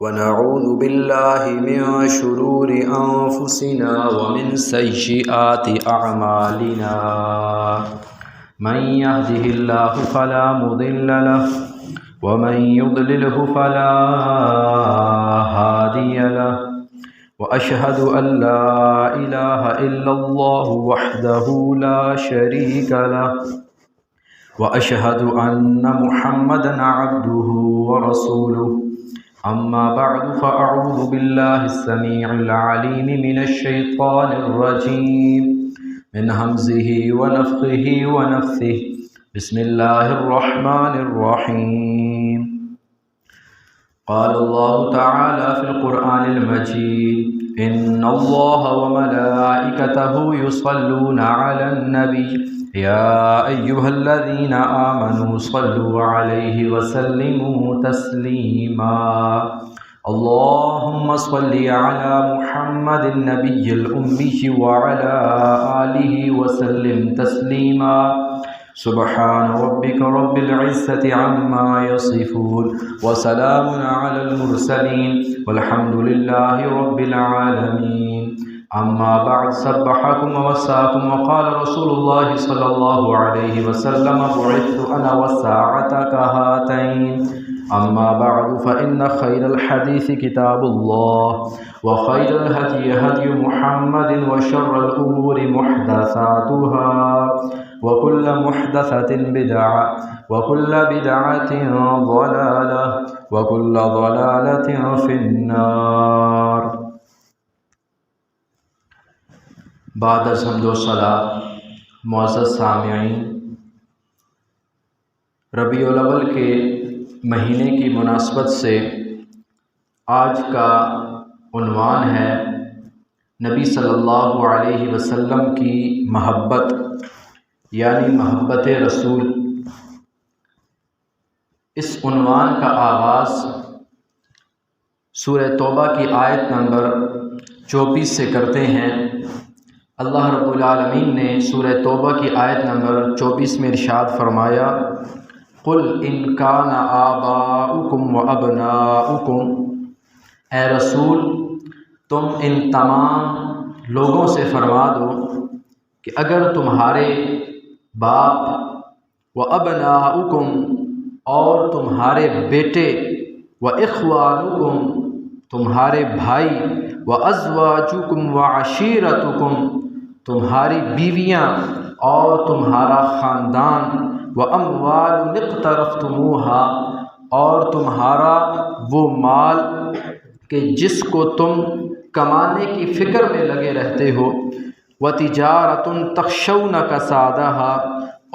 ونعوذ بالله من شرور أنفسنا ومن سيئات أعمالنا من يهده الله فلا مضل له ومن يضلله فلا هادي له وأشهد أن لا إله إلا الله وحده لا شريك له وأشهد أن محمدًا عبده ورسوله أما بعد فأعوذ بالله السميع العليم من الشيطان الرجيم من همزه ونفخه ونفثه بسم الله الرحمن الرحيم قال الله تعالى في القرآن المجيد إن الله وملائكته يصلون على النبي يا أيها الذين آمنوا صلوا عليه وسلموا تسليما اللهم صل على محمد النبي الأمي وعلى آله وسلم تسليما سبحان ربك رب العزة عما يصفون وسلام على المرسلين والحمد لله رب العالمين أما بعد سبحكم ومساكم وقال رسول الله صلى الله عليه وسلم بعثت أنا والساعة كهاتين أما بعد فإن خير الحديث كتاب الله وخير الهدي هدي محمد وشر الأمور محدثاتها وكل محدثة بدعة وكل بدعة ضلالة وكل ضلالة في النار بعد از حمد و ثنا معزز سامعین، ربیع الاول کے مہینے کی مناسبت سے آج کا عنوان ہے نبی صلی اللہ علیہ وسلم کی محبت یعنی محبت رسول۔ اس عنوان کا آغاز سورہ توبہ کی آیت نمبر 24 سے کرتے ہیں۔ اللہ رب العالمین نے سورہ توبہ کی آیت نمبر 24 میں ارشاد فرمایا قُلْ إِنْ كَانَ آبَاؤُكُمْ وَأَبْنَاؤُكُمْ، اے رسول تم ان تمام لوگوں سے فرما دو کہ اگر تمہارے باپ وَأَبْنَاؤُكُمْ اور تمہارے بیٹے وَإِخْوَانُكُمْ تمہارے بھائی وَأَزْوَاجُكُمْ وَعَشِيرَتُكُمْ تمہاری بیویاں اور تمہارا خاندان وَأَمْوَالٌ اقْتَرَفْتُمُوهَا اور تمہارا وہ مال کہ جس کو تم کمانے کی فکر میں لگے رہتے ہو وَتِجَارَةٌ تَخْشَوْنَ كَسَادَهَا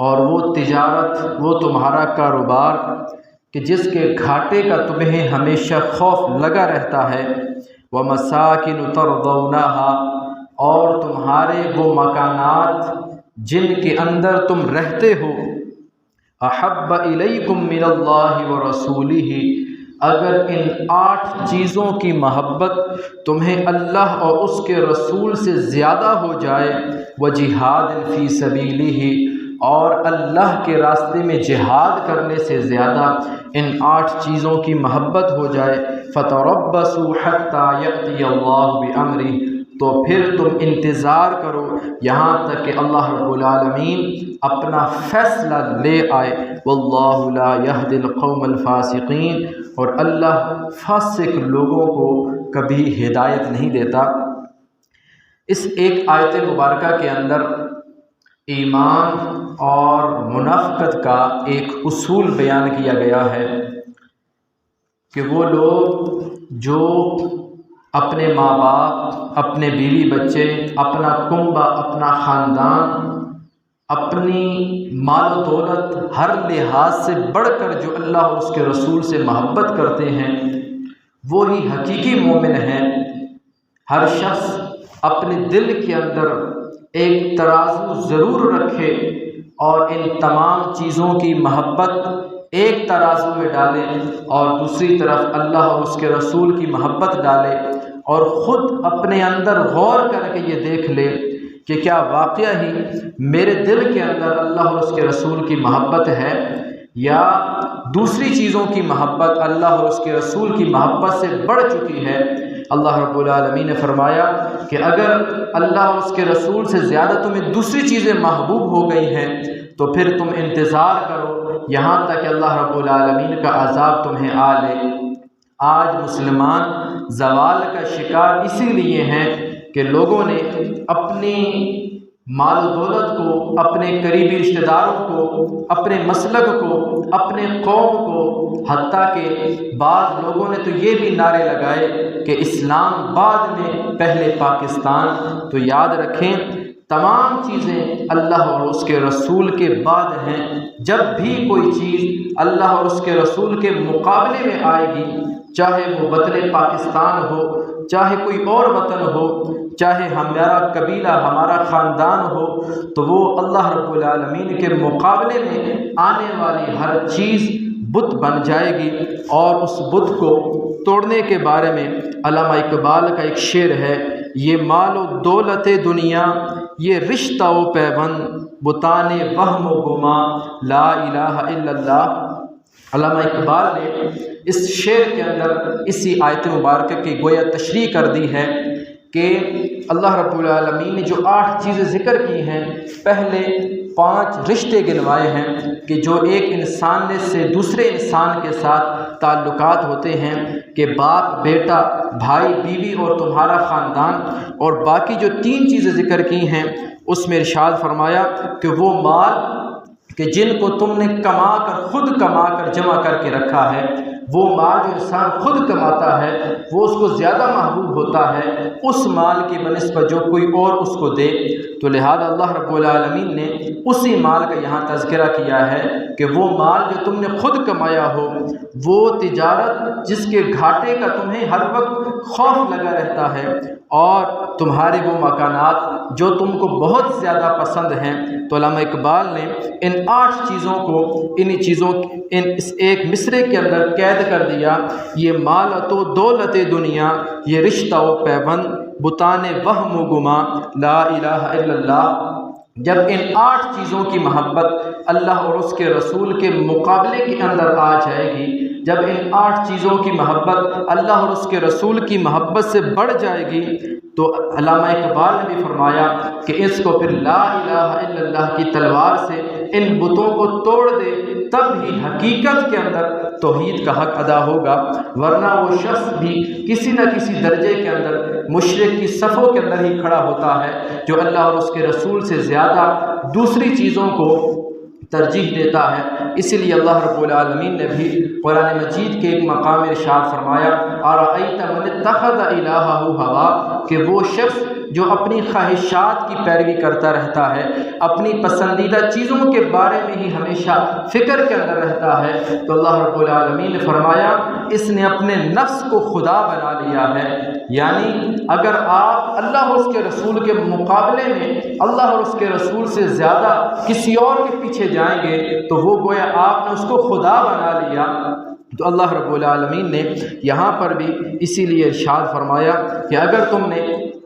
اور وہ تجارت وہ تمہارا کاروبار کہ جس کے گھاٹے کا تمہیں ہمیشہ خوف لگا رہتا ہے وَمَسَاكِنُ تَرْضَوْنَهَا اور تمہارے وہ مکانات جن کے اندر تم رہتے ہو احب الیکم من اللہ ورسولہ اگر ان 8 چیزوں کی محبت تمہیں اللہ اور اس کے رسول سے زیادہ ہو جائے وجہاد فی سبیلہ اور اللہ کے راستے میں جہاد کرنے سے زیادہ ان 8 چیزوں کی محبت ہو جائے فتربصوا حتی یأتی اللہ بامرہ تو پھر تم انتظار کرو یہاں تک کہ اللہ رب العالمین اپنا فیصلہ لے آئے واللہ لا یہدی القوم الفاسقین اور اللہ فاسق لوگوں کو کبھی ہدایت نہیں دیتا۔ اس ایک آیت مبارکہ کے اندر ایمان اور منافقت کا ایک اصول بیان کیا گیا ہے کہ وہ لوگ جو اپنے ماں باپ اپنے بیوی بچے اپنا کنبہ اپنا خاندان اپنی مال و دولت ہر لحاظ سے بڑھ کر جو اللہ اور اس کے رسول سے محبت کرتے ہیں وہی حقیقی مومن ہیں۔ ہر شخص اپنے دل کے اندر ایک ترازو ضرور رکھے اور ان تمام چیزوں کی محبت ایک ترازو میں ڈالے اور دوسری طرف اللہ اور اس کے رسول کی محبت ڈالے اور خود اپنے اندر غور کر کے یہ دیکھ لے کہ کیا واقعہ ہی میرے دل کے اندر اللہ اور اس کے رسول کی محبت ہے یا دوسری چیزوں کی محبت اللہ اور اس کے رسول کی محبت سے بڑھ چکی ہے، اللہ رب العالمین نے فرمایا کہ اگر اللہ اور اس کے رسول سے زیادہ تمہیں دوسری چیزیں محبوب ہو گئی ہیں تو پھر تم انتظار کرو یہاں تک کہ اللہ رب العالمین کا عذاب تمہیں آ لے۔ آج مسلمان زوال کا شکار اسی لیے ہیں کہ لوگوں نے اپنی مال و دولت کو، اپنے قریبی رشتہ داروں کو، اپنے مسلک کو، اپنے قوم کو، حتیٰ کہ بعض لوگوں نے تو یہ بھی نعرے لگائے کہ اسلام بعد میں پہلے پاکستان۔ تو یاد رکھیں تمام چیزیں اللہ اور اس کے رسول کے بعد ہیں۔ جب بھی کوئی چیز اللہ اور اس کے رسول کے مقابلے میں آئے گی، چاہے وہ وطن پاکستان ہو، چاہے کوئی اور وطن ہو، چاہے ہمارا قبیلہ، ہمارا خاندان ہو، تو وہ اللہ رب العالمین کے مقابلے میں آنے والی ہر چیز بت بن جائے گی۔ اور اس بت کو توڑنے کے بارے میں علامہ اقبال کا ایک شعر ہے، یہ مال و دولت دنیا، یہ رشتہ و پیوند، بتان وہم و گما، لا الہ الا اللہ۔ علامہ اقبال نے اس شعر کے اندر اسی آیت مبارکہ کی گویا تشریح کر دی ہے کہ اللہ رب العالمین نے جو 8 چیزیں ذکر کی ہیں، پہلے 5 رشتے گنوائے ہیں کہ جو ایک انسان سے دوسرے انسان کے ساتھ تعلقات ہوتے ہیں کہ باپ، بیٹا، بھائی، بیوی اور تمہارا خاندان، اور باقی جو 3 چیزیں ذکر کی ہیں اس میں ارشاد فرمایا کہ وہ مال کہ جن کو تم نے خود کما کر جمع کر کے رکھا ہے، وہ مال جو انسان خود کماتا ہے وہ اس کو زیادہ محبوب ہوتا ہے اس مال کی بنسبت جو کوئی اور اس کو دے۔ تو لہذا اللہ رب العالمین نے اسی مال کا یہاں تذکرہ کیا ہے کہ وہ مال جو تم نے خود کمایا ہو، وہ تجارت جس کے گھاٹے کا تمہیں ہر وقت خوف لگا رہتا ہے، اور تمہارے وہ مکانات جو تم کو بہت زیادہ پسند ہیں۔ تو علامہ اقبال نے ان 8 چیزوں کو اس ایک مصرے کے اندر قید کر دیا، یہ مالت و دولت دنیا، یہ رشتہ و پیوند، بتان وہم و گما، لا الہ الا اللہ۔ جب ان 8 چیزوں کی محبت اللہ اور اس کے رسول کے مقابلے کے اندر آ جائے گی، جب ان 8 چیزوں کی محبت اللہ اور اس کے رسول کی محبت سے بڑھ جائے گی، تو علامہ اقبال نے بھی فرمایا کہ اس کو پھر لا الہ الا اللہ کی تلوار سے ان بتوں کو توڑ دے، تب ہی حقیقت کے اندر توحید کا حق ادا ہوگا، ورنہ وہ شخص بھی کسی نہ کسی درجے کے اندر مشرک کی صفوں کے اندر ہی کھڑا ہوتا ہے، جو اللہ اور اس کے رسول سے زیادہ دوسری چیزوں کو ترجیح دیتا ہے۔ اسی لیے اللہ رب العالمین نے بھی قرآن مجید کے ایک مقام ارشاد فرمایا، ارأیت من اتخذ الہہ ہوا، کہ وہ شخص جو اپنی خواہشات کی پیروی کرتا رہتا ہے، اپنی پسندیدہ چیزوں کے بارے میں ہی ہمیشہ فکر کے اندر رہتا ہے، تو اللہ رب العالمین نے فرمایا اس نے اپنے نفس کو خدا بنا لیا ہے۔ یعنی اگر آپ اللہ اور اس کے رسول کے مقابلے میں اللہ اور اس کے رسول سے زیادہ کسی اور کے پیچھے جائیں گے تو وہ گویا آپ نے اس کو خدا بنا لیا۔ تو اللہ رب العالمین نے یہاں پر بھی اسی لیے ارشاد فرمایا کہ اگر تم نے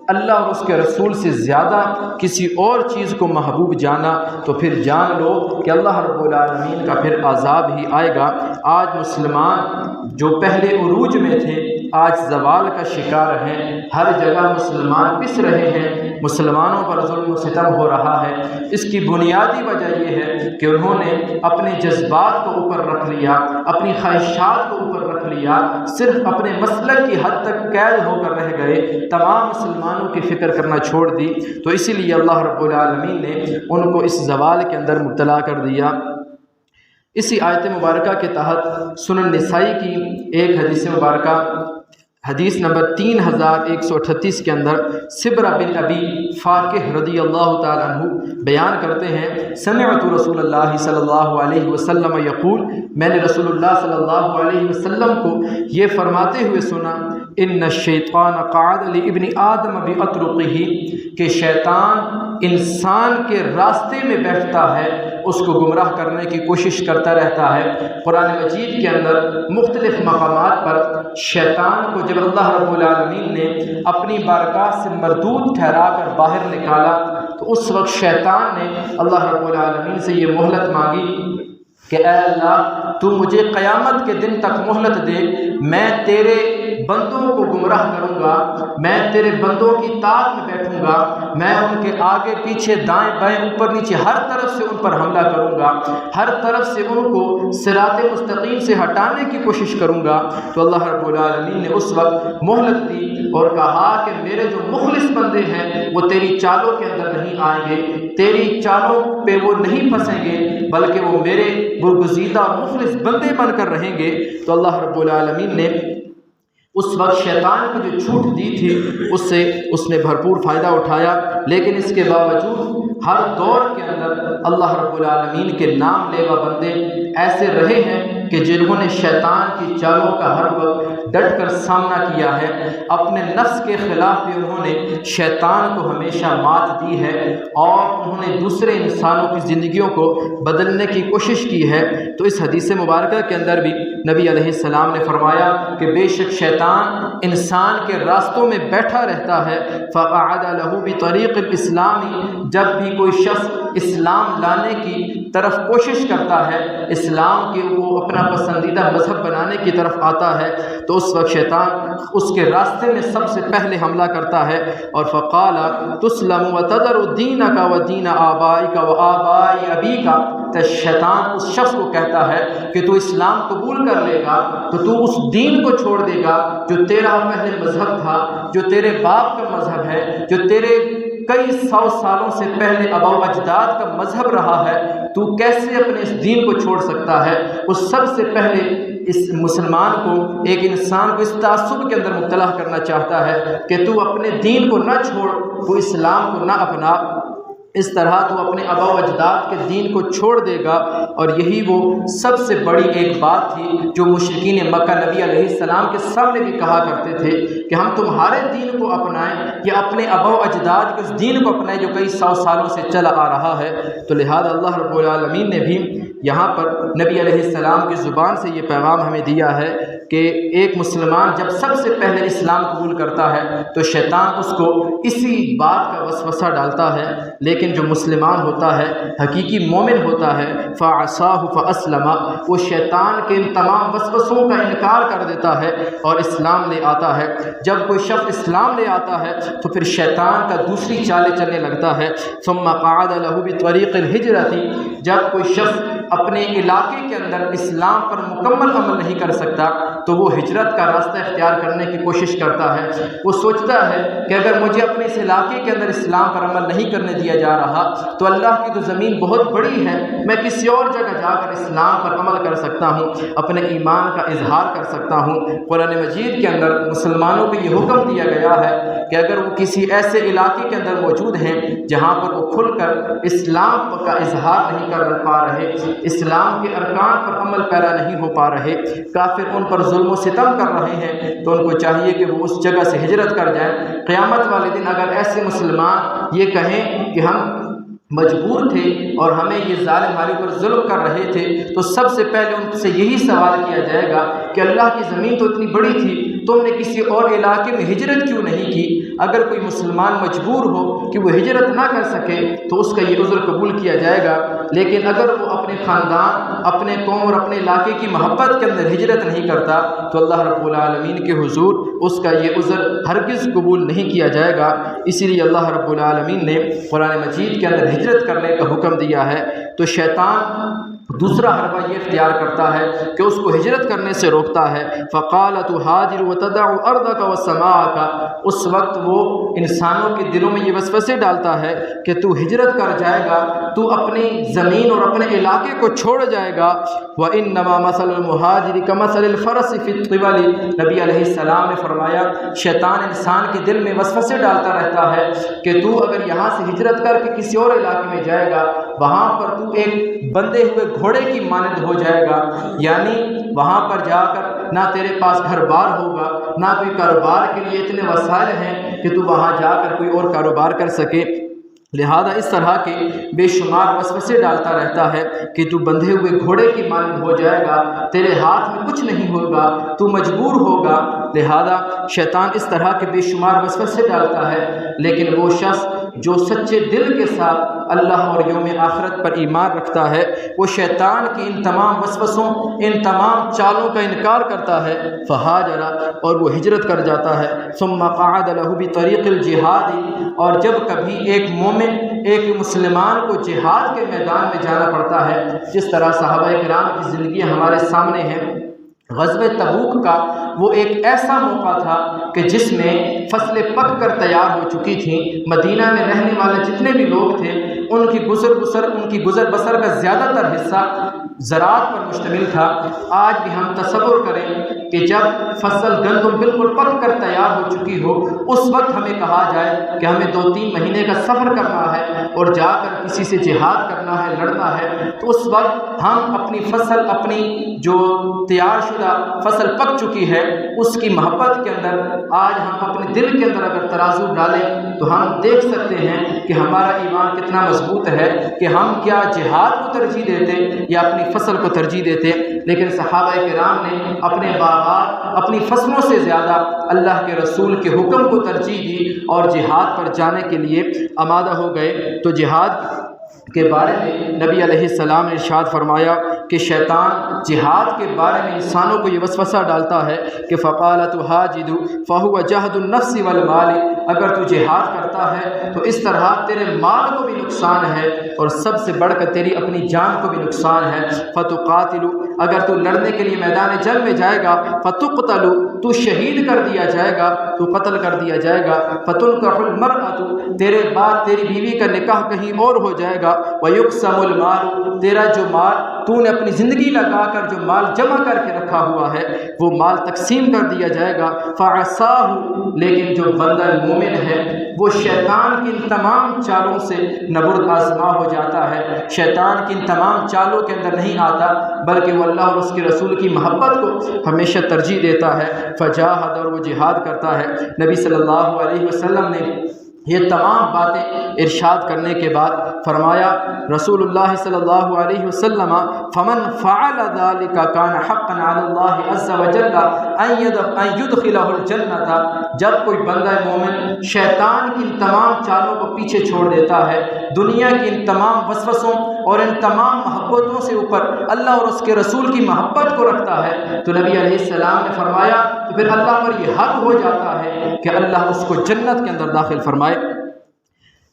اللہ اور اس کے رسول سے زیادہ کسی اور چیز کو محبوب جانا تو پھر جان لو کہ اللہ رب العالمین کا پھر عذاب ہی آئے گا۔ آج مسلمان جو پہلے عروج میں تھے آج زوال کا شکار ہیں، ہر جگہ مسلمان پس رہے ہیں، مسلمانوں پر ظلم و ستم ہو رہا ہے۔ اس کی بنیادی وجہ یہ ہے کہ انہوں نے اپنے جذبات کو اوپر رکھ لیا، اپنی خواہشات کو اوپر رکھ لیا، صرف اپنے مسلک کی حد تک قید ہو کر رہ گئے، تمام مسلمانوں کی فکر کرنا چھوڑ دی۔ تو اسی لیے اللہ رب العالمین نے ان کو اس زوال کے اندر مبتلا کر دیا۔ اسی آیت مبارکہ کے تحت سنن نسائی کی ایک حدیث مبارکہ حدیث نمبر 3138 کے اندر سبرہ بن ابی فاکہ رضی اللہ تعالیٰ عنہ بیان کرتے ہیں، سمعت رسول اللہ صلی اللہ علیہ وسلم یقول، میں نے رسول اللہ صلی اللہ علیہ وسلم کو یہ فرماتے ہوئے سنا، ان الشیطان قعد لابن آدم بعطرقہ، کہ شیطان انسان کے راستے میں بیٹھتا ہے، اس کو گمراہ کرنے کی کوشش کرتا رہتا ہے۔ قرآن مجید کے اندر مختلف مقامات پر شیطان کو جب اللہ رب العالمین نے اپنی بارگاہ سے مردود ٹھہرا کر باہر نکالا تو اس وقت شیطان نے اللہ رب العالمین سے یہ مہلت مانگی کہ اے اللہ تو مجھے قیامت کے دن تک مہلت دے، میں تیرے بندوں کو گمراہ کروں گا، میں تیرے بندوں کی طاق میں بیٹھوں گا، میں ان کے آگے پیچھے دائیں بائیں اوپر نیچے ہر طرف سے ان پر حملہ کروں گا، ہر طرف سے ان کو صراط مستقیم سے ہٹانے کی کوشش کروں گا۔ تو اللہ رب العالمین نے اس وقت مہلت دی اور کہا کہ میرے جو مخلص بندے ہیں وہ تیری چالوں کے اندر نہیں آئیں گے، تیری چالوں پہ وہ نہیں پھنسیں گے، بلکہ وہ میرے برگزیدہ اور مخلص بندے بن کر رہیں گے۔ تو اللہ رب العالمین نے اس وقت شیطان کو جو چھوٹ دی تھی اس سے اس نے بھرپور فائدہ اٹھایا، لیکن اس کے باوجود ہر دور کے اندر اللہ رب العالمین کے نام لیوا بندے ایسے رہے ہیں کہ جنہوں نے شیطان کی چالوں کا ہر وقت ڈٹ کر سامنا کیا ہے، اپنے نفس کے خلاف بھی انہوں نے شیطان کو ہمیشہ مات دی ہے، اور انہوں نے دوسرے انسانوں کی زندگیوں کو بدلنے کی کوشش کی ہے۔ تو اس حدیث مبارکہ کے اندر بھی نبی علیہ السلام نے فرمایا کہ بے شک شیطان انسان کے راستوں میں بیٹھا رہتا ہے، فَقَعَدَ لَهُ بِطَرِيقِ الْإِسْلَامِ، جب بھی کوئی شخص اسلام لانے کی طرف کوشش کرتا ہے، اسلام کے وہ اپنا پسندیدہ مذہب بنانے کی طرف آتا ہے، تو اس وقت شیطان اس کے راستے میں سب سے پہلے حملہ کرتا ہے، اور فقال تسلم وتذر دینک ودین آبائک وآباء ابیک، تو شیطان اس شخص کو کہتا ہے کہ تو اسلام قبول کر لے گا تو تو اس دین کو چھوڑ دے گا جو تیرا پہلے مذہب تھا، جو تیرے باپ کا مذہب ہے، جو تیرے کئی سو سالوں سے پہلے آباء و اجداد کا مذہب رہا ہے، تو کیسے اپنے اس دین کو چھوڑ سکتا ہے؟ وہ سب سے پہلے اس مسلمان کو، ایک انسان کو اس تعصب کے اندر مبتلا کرنا چاہتا ہے کہ تو اپنے دین کو نہ چھوڑ، تو اسلام کو نہ اپنا، اس طرح تو اپنے آباء و اجداد کے دین کو چھوڑ دے گا۔ اور یہی وہ سب سے بڑی ایک بات تھی جو مشرکین مکہ نبی علیہ السلام کے سامنے بھی کہا کرتے تھے کہ ہم تمہارے دین کو اپنائیں یا اپنے آباء و اجداد کے اس دین کو اپنائیں جو کئی سو سالوں سے چلا آ رہا ہے۔ تو لہذا اللہ رب العالمین نے بھی یہاں پر نبی علیہ السلام کی زبان سے یہ پیغام ہمیں دیا ہے کہ ایک مسلمان جب سب سے پہلے اسلام قبول کرتا ہے تو شیطان اس کو اسی بات کا وسوسہ ڈالتا ہے، لیکن جو مسلمان ہوتا ہے، حقیقی مومن ہوتا ہے، فَعَصَاهُ فَأَسْلَمَ، وہ شیطان کے ان تمام وسوسوں کا انکار کر دیتا ہے اور اسلام لے آتا ہے۔ جب کوئی شخص اسلام لے آتا ہے تو پھر شیطان کا دوسری چالیں چلنے لگتا ہے۔ ثُمَّ قَعَدَ لَهُ بِطَرِيقِ الْهِجْرَةِ، جب کوئی شخص اپنے علاقے کے اندر اسلام پر مکمل عمل نہیں کر سکتا تو وہ ہجرت کا راستہ اختیار کرنے کی کوشش کرتا ہے۔ وہ سوچتا ہے کہ اگر مجھے اپنے اس علاقے کے اندر اسلام پر عمل نہیں کرنے دیا جا رہا تو اللہ کی تو زمین بہت بڑی ہے، میں کسی اور جگہ جا کر اسلام پر عمل کر سکتا ہوں، اپنے ایمان کا اظہار کر سکتا ہوں۔ قرآن مجید کے اندر مسلمانوں کو یہ حکم دیا گیا ہے کہ اگر وہ کسی ایسے علاقے کے اندر موجود ہیں جہاں پر وہ کھل کر اسلام کا اظہار نہیں کر پا رہے، اسلام کے ارکان پر عمل پیرا نہیں ہو پا رہے، کافر ان پر ظلم و ستم کر رہے ہیں، تو ان کو چاہیے کہ وہ اس جگہ سے ہجرت کر جائیں۔ قیامت والے دن اگر ایسے مسلمان یہ کہیں کہ ہم مجبور تھے اور ہمیں یہ ظالم ہمارے اوپر ظلم کر رہے تھے، تو سب سے پہلے ان سے یہی سوال کیا جائے گا کہ اللہ کی زمین تو اتنی بڑی تھی، تم نے کسی اور علاقے میں ہجرت کیوں نہیں کی؟ اگر کوئی مسلمان مجبور ہو کہ وہ ہجرت نہ کر سکے تو اس کا یہ عذر قبول کیا جائے گا، لیکن اگر وہ اپنے خاندان، اپنے قوم اور اپنے علاقے کی محبت کے اندر ہجرت نہیں کرتا تو اللہ رب العالمین کے حضور اس کا یہ عذر ہرگز قبول نہیں کیا جائے گا۔ اسی لیے اللہ رب العالمین نے قرآن مجید کے اندر ہجرت کرنے کا حکم دیا ہے۔ تو شیطان دوسرا حربہ یہ اختیار کرتا ہے کہ اس کو ہجرت کرنے سے روکتا ہے۔ فَقَالَ تُهَاجِرُ وَتَدَعُ أَرْضَكَ وَسَمَاءَكَ، اس وقت وہ انسانوں کے دلوں میں یہ وسوسے ڈالتا ہے کہ تو ہجرت کر جائے گا، تو اپنی زمین اور اپنے علاقے کو چھوڑ جائے گا۔ وَإِنَّمَا مَثَلُ الْمُهَاجِرِ كَمَثَلِ الْفَرَسِ فِي الطِّبَلِ، نبی علیہ السلام نے فرمایا شیطان انسان کے دل میں وسوسے ڈالتا رہتا ہے کہ تو اگر یہاں سے ہجرت کر کے کسی اور علاقے میں جائے گا، وہاں پر تو ایک بندے ہوئے گھوڑے کی مانند ہو جائے گا، یعنی وہاں پر جا کر نہ تیرے پاس گھر بار ہوگا، نہ کوئی کاروبار کے لیے اتنے وسائل ہیں کہ تو وہاں جا کر کوئی اور کاروبار کر سکے۔ لہذا اس طرح کے بے شمار وسوسے ڈالتا رہتا ہے کہ تو بندھے ہوئے گھوڑے کی مانند ہو جائے گا، تیرے ہاتھ میں کچھ نہیں ہوگا، تو مجبور ہوگا۔ لہذا شیطان اس طرح کے بے شمار وسوسے ڈالتا ہے، لیکن وہ شخص جو سچے دل کے ساتھ اللہ اور یوم آخرت پر ایمان رکھتا ہے وہ شیطان کی ان تمام وسوسوں ان تمام چالوں کا انکار کرتا ہے، فہاجر اور وہ ہجرت کر جاتا ہے، ثم قعد له بطریق الجہاد اور جب کبھی ایک مومن ایک مسلمان کو جہاد کے میدان میں جانا پڑتا ہے، جس طرح صحابہ کرام کی زندگی ہمارے سامنے ہے، غزوہ تبوک کا وہ ایک ایسا موقع تھا کہ جس میں فصلیں پک کر تیار ہو چکی تھیں، مدینہ میں رہنے والے جتنے بھی لوگ تھے ان کی گزر بسر کا زیادہ تر حصہ زراعت پر مشتمل تھا۔ آج بھی ہم تصور کریں کہ جب فصل گندم بالکل پک کر تیار ہو چکی ہو، اس وقت ہمیں کہا جائے کہ ہمیں 2-3 مہینے کا سفر کرنا ہے اور جا کر کسی سے جہاد کرنا ہے، لڑنا ہے، تو اس وقت ہم اپنی فصل اپنی جو تیار شدہ فصل پک چکی ہے اس کی محبت کے اندر آج ہم اپنے دل کے اندر اگر ترازو ڈالیں تو ہم دیکھ سکتے ہیں کہ ہمارا ایمان کتنا مضبوط ہے کہ ہم کیا جہاد کو ترجیح دیتے یا اپنی فصل کو ترجیح دیتے۔ لیکن صحابہ کرام نے اپنے باغات اپنی فصلوں سے زیادہ اللہ کے رسول کے حکم کو ترجیح دی اور جہاد پر جانے کے لیے آمادہ ہو گئے۔ تو جہاد کے بارے میں نبی علیہ السلام نے ارشاد فرمایا کہ شیطان جہاد کے بارے میں انسانوں کو یہ وسوسہ ڈالتا ہے کہ فَقَالَ تُحَاجِدُ فَهُوَ جَهْدُ النَّفْسِ وَالْمَالِ، اگر تو جہاد کرتا ہے تو اس طرح تیرے مال کو بھی نقصان ہے اور سب سے بڑھ کر تیری اپنی جان کو بھی نقصان ہے۔ فَتُقَاتِلُ، اگر تو لڑنے کے لیے میدان جنگ میں جائے گا، فَتُقْتَلُ، تو شہید کر دیا جائے گا، تو قتل کر دیا جائے گا، فَتُنْكَحُ الْمَرْأَةُ، تیرے بعد تیری بیوی کا نکاح کہیں اور ہو جائے گا، وَيُقْسَمُ الْمَالُ، تیرا جو مال تو نے اپنی زندگی لگا کر جو مال جمع کر کے رکھا ہوا ہے وہ مال تقسیم کر دیا جائے گا۔ فَعَصَاهُ، لیکن جو بندہ مومن ہے وہ شیطان کی ان تمام چالوں سے نبرد آزما ہو جاتا ہے، شیطان کی ان تمام چالوں کے اندر نہیں آتا بلکہ وہ اللہ اور اس کے رسول کی محبت کو ہمیشہ ترجیح دیتا ہے۔ فجاہد، اور وہ جہاد کرتا ہے۔ نبی صلی اللہ علیہ وسلم نے یہ تمام باتیں ارشاد کرنے کے بعد فرمایا رسول اللہ صلی اللہ علیہ وسلم فمن فعل ذلك كان حقا على الله عز وجل ان يدخله الجنة، جب کوئی بندہ مومن شیطان کی ان تمام چالوں کو پیچھے چھوڑ دیتا ہے، دنیا کی ان تمام وسوسوں اور ان تمام محبتوں سے اوپر اللہ اور اس کے رسول کی محبت کو رکھتا ہے، تو نبی علیہ السلام نے فرمایا تو پھر اللہ پر یہ حق ہو جاتا ہے کہ اللہ اس کو جنت کے اندر داخل فرمائے۔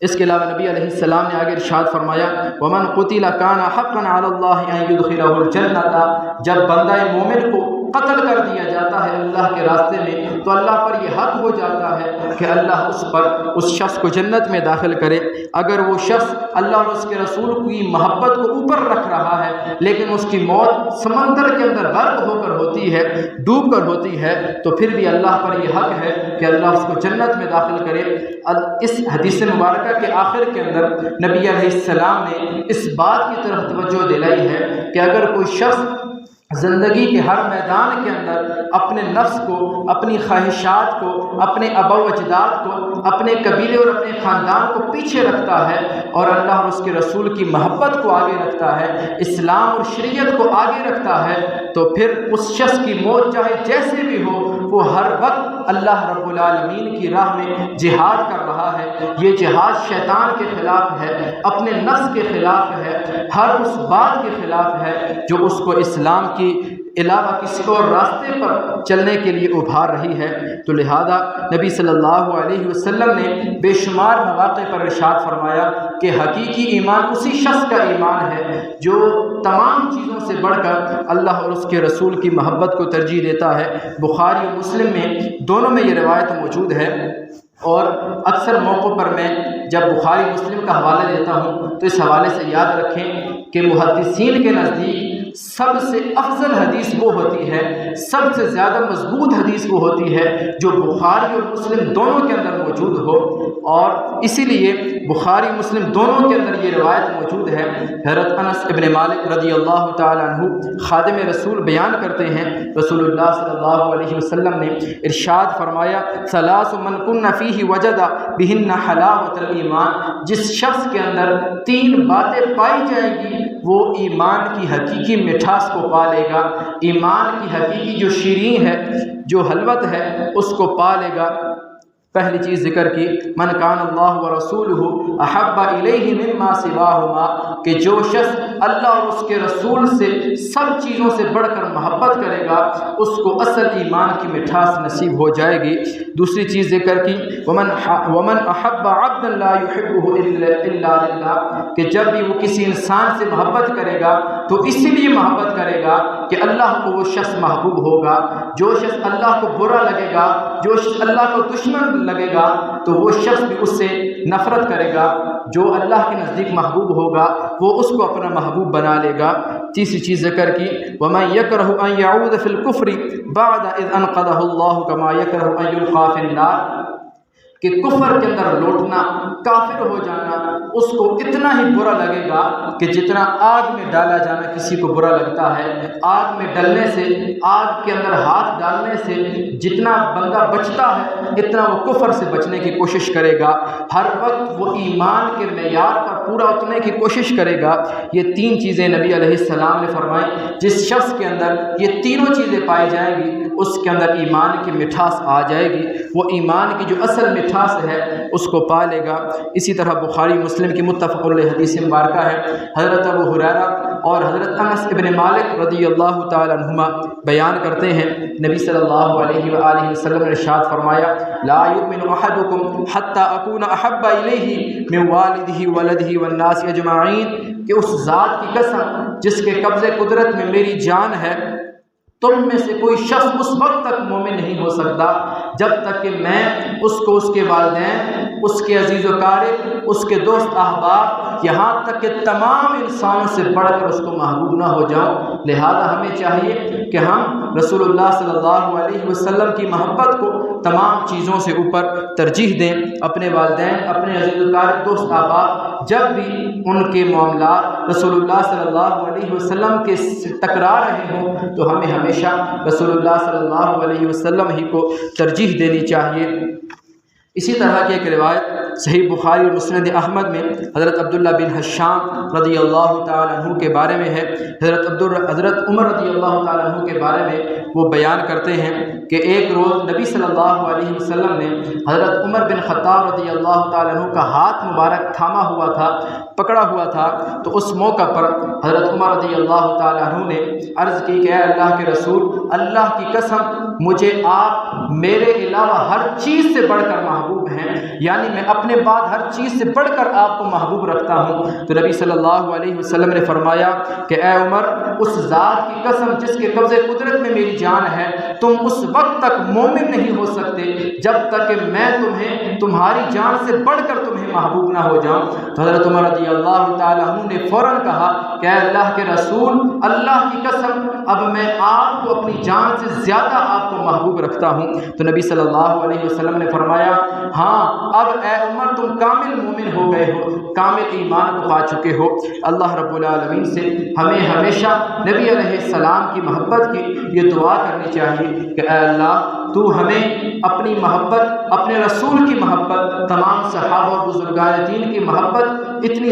اس کے علاوہ نبی علیہ السلام نے آگے ارشاد فرمایا وَمَنْ قُتِلَ كَانَ حَقًّا عَلَى اللَّهِ أَنْ يُدْخِلَهُ الْجَنَّةَ، جب بندہ مومن کو قتل کر دیا جاتا ہے اللہ کے راستے میں تو اللہ پر یہ حق ہو جاتا ہے کہ اللہ اس شخص کو جنت میں داخل کرے۔ اگر وہ شخص اللہ اور اس کے رسول کی محبت کو اوپر رکھ رہا ہے لیکن اس کی موت سمندر کے اندر غرق ہو کر ہوتی ہے، ڈوب کر ہوتی ہے، تو پھر بھی اللہ پر یہ حق ہے کہ اللہ اس کو جنت میں داخل کرے۔ اس حدیث مبارکہ کے آخر کے اندر نبی علیہ السلام نے اس بات کی طرف توجہ دلائی ہے کہ اگر کوئی شخص زندگی کے ہر میدان کے اندر اپنے نفس کو، اپنی خواہشات کو، اپنے آبا و اجداد کو، اپنے قبیلے اور اپنے خاندان کو پیچھے رکھتا ہے اور اللہ اور اس کے رسول کی محبت کو آگے رکھتا ہے، اسلام اور شریعت کو آگے رکھتا ہے، تو پھر اس شخص کی موت چاہے جیسے بھی ہو وہ ہر وقت اللہ رب العالمین کی راہ میں جہاد کر رہا ہے۔ یہ جہاد شیطان کے خلاف ہے، اپنے نفس کے خلاف ہے، ہر اس بات کے خلاف ہے جو اس کو اسلام کی علاوہ کسی اور راستے پر چلنے کے لیے ابھار رہی ہے۔ تو لہذا نبی صلی اللہ علیہ وسلم نے بے شمار مواقع پر ارشاد فرمایا کہ حقیقی ایمان اسی شخص کا ایمان ہے جو تمام چیزوں سے بڑھ کر اللہ اور اس کے رسول کی محبت کو ترجیح دیتا ہے۔ بخاری اور مسلم میں دونوں میں یہ روایت موجود ہے، اور اکثر موقعوں پر میں جب بخاری مسلم کا حوالہ دیتا ہوں تو اس حوالے سے یاد رکھیں کہ محدثین کے نزدیک سب سے افضل حدیث وہ ہوتی ہے، سب سے زیادہ مضبوط حدیث وہ ہوتی ہے جو بخاری اور مسلم دونوں کے اندر موجود ہو، اور اسی لیے بخاری مسلم دونوں کے اندر یہ روایت موجود ہے۔ حضرت انس ابن مالک رضی اللہ تعالیٰ عنہ خادم رسول بیان کرتے ہیں رسول اللہ صلی اللہ علیہ وسلم نے ارشاد فرمایا ثلاث من کن فیہ وجد بہن حلاوۃ الایمان، جس شخص کے اندر 3 باتیں پائی جائیں گی وہ ایمان کی حقیقی مٹھاس کو پا لے گا، ایمان کی حقیقی جو شیریں ہے، جو حلوت ہے، اس کو پا لے گا۔ پہلی چیز ذکر کی من کان اللہ و رسولہ احب الیہ مما سواہما، کہ جو شخص اللہ اور اس کے رسول سے سب چیزوں سے بڑھ کر محبت کرے گا اس کو اصل ایمان کی مٹھاس نصیب ہو جائے گی۔ دوسری چیز ذکر کی ومن احب عبدا لا يحبه الا للہ، کہ جب بھی وہ کسی انسان سے محبت کرے گا تو اسی لیے محبت کرے گا کہ اللہ کو وہ شخص محبوب ہوگا۔ جو شخص اللہ کو برا لگے گا، جو شخص اللہ کو دشمن لگے گا تو وہ شخص بھی اس سے نفرت کرے گا۔ جو اللہ کے نزدیک محبوب ہوگا وہ اس کو اپنا محبوب بنا لے گا۔ تیسری چیز ذکر کی وَمَن يَكْرَهُ أَن يَعُودَ فِي الْكُفْرِ بَعْدَ إِذْ أَنْقَذَهُ اللَّهُ كَمَا يَكْرَهُ أَن يُلْقَىٰ فِي النَّارِ، کہ کفر کے اندر لوٹنا، کافر ہو جانا اس کو اتنا ہی برا لگے گا کہ جتنا آگ میں ڈالا جانا کسی کو برا لگتا ہے۔ آگ میں ڈلنے سے، آگ کے اندر ہاتھ ڈالنے سے جتنا بندہ بچتا ہے اتنا وہ کفر سے بچنے کی کوشش کرے گا۔ ہر وقت وہ ایمان کے معیار پر پورا اترنے کی کوشش کرے گا۔ یہ تین چیزیں نبی علیہ السلام نے فرمائی، جس شخص کے اندر یہ تینوں چیزیں پائی جائیں گی اس کے اندر ایمان کی مٹھاس آ جائے گی، وہ ایمان کی جو اصل مٹھاس ہے اس کو پا لے گا۔ اسی طرح بخاری مسلم کی متفق علیہ حدیث مبارکہ ہے، حضرت ابو ہریرہ اور حضرت انس ابن مالک رضی اللہ تعالی عنہما بیان کرتے ہیں نبی صلی اللہ علیہ وآلہ وسلم نے ارشاد فرمایا لا یؤمن احدکم حتی اکون احب الیہ من والدہ ولدہ والناس اجمعین، کہ اس ذات کی قسم جس کے قبضے قدرت میں میری جان ہے، تم میں سے کوئی شخص اس وقت تک مومن نہیں ہو سکتا جب تک کہ میں اس کو اس کے والدین، اس کے عزیز و قارب، اس کے دوست احباب، یہاں تک کہ تمام انسانوں سے بڑھ کر اس کو محبوب نہ ہو جاؤں۔ لہذا ہمیں چاہیے کہ ہم رسول اللہ صلی اللہ علیہ وسلم کی محبت کو تمام چیزوں سے اوپر ترجیح دیں۔ اپنے والدین، اپنے عزیز و قارب، دوست احباب جب بھی ان کے معاملات رسول اللہ صلی اللہ علیہ وسلم کے ٹکرا رہے ہوں تو ہمیں ہمیشہ رسول اللہ صلی اللہ علیہ وسلم ہی کو ترجیح دینی چاہیے۔ اسی طرح کی ایک روایت صحیح بخاری اور مسند احمد میں حضرت عبداللہ بن حشام رضی اللہ تعالیٰ عنہ کے بارے میں ہے۔ حضرت عمر رضی اللہ تعالیٰ عنہ کے بارے میں وہ بیان کرتے ہیں کہ ایک روز نبی صلی اللہ علیہ وسلم نے حضرت عمر بن خطاب رضی اللہ تعالیٰ عنہ کا ہاتھ مبارک تھاما ہوا تھا، پکڑا ہوا تھا، تو اس موقع پر حضرت عمر رضی اللہ تعالیٰ عنہ نے عرض کی کہ اے اللہ کے رسول، اللہ کی قسم مجھے آپ میرے علاوہ ہر چیز سے بڑھ کر محبوب ہیں، یعنی میں اپنے بعد ہر چیز سے بڑھ کر آپ کو محبوب رکھتا ہوں۔ تو نبی صلی اللہ علیہ وسلم نے فرمایا کہ اے عمر، اس ذات کی قسم جس کے قبضے قدرت میں میری جان ہے، تم اس وقت تک مومن نہیں ہو سکتے جب تک کہ میں تمہیں تمہاری جان سے بڑھ کر تمہیں محبوب نہ ہو جاؤں۔ تو حضرت عمر رضی اللہ تعالیٰ عنہ نے فوراً کہا کہ اے اللہ کے رسول، اللہ کی قسم اب میں آپ کو اپنی جان سے زیادہ آپ کو محبوب رکھتا ہوں۔ تو نبی صلی اللہ علیہ وسلم نے فرمایا ہاں اب اے عمر تم کامل مومن ہو گئے ہو، کامل ایمان کو پا چکے ہو۔ اللہ رب العالمین سے ہمیں ہمیشہ نبی علیہ السلام کی محبت کی یہ دعا کرنی چاہیے کہ اے اللہ تو ہمیں اپنی محبت، اپنے رسول کی محبت، تمام صحابہ اور بزرگان دین کی محبت اتنی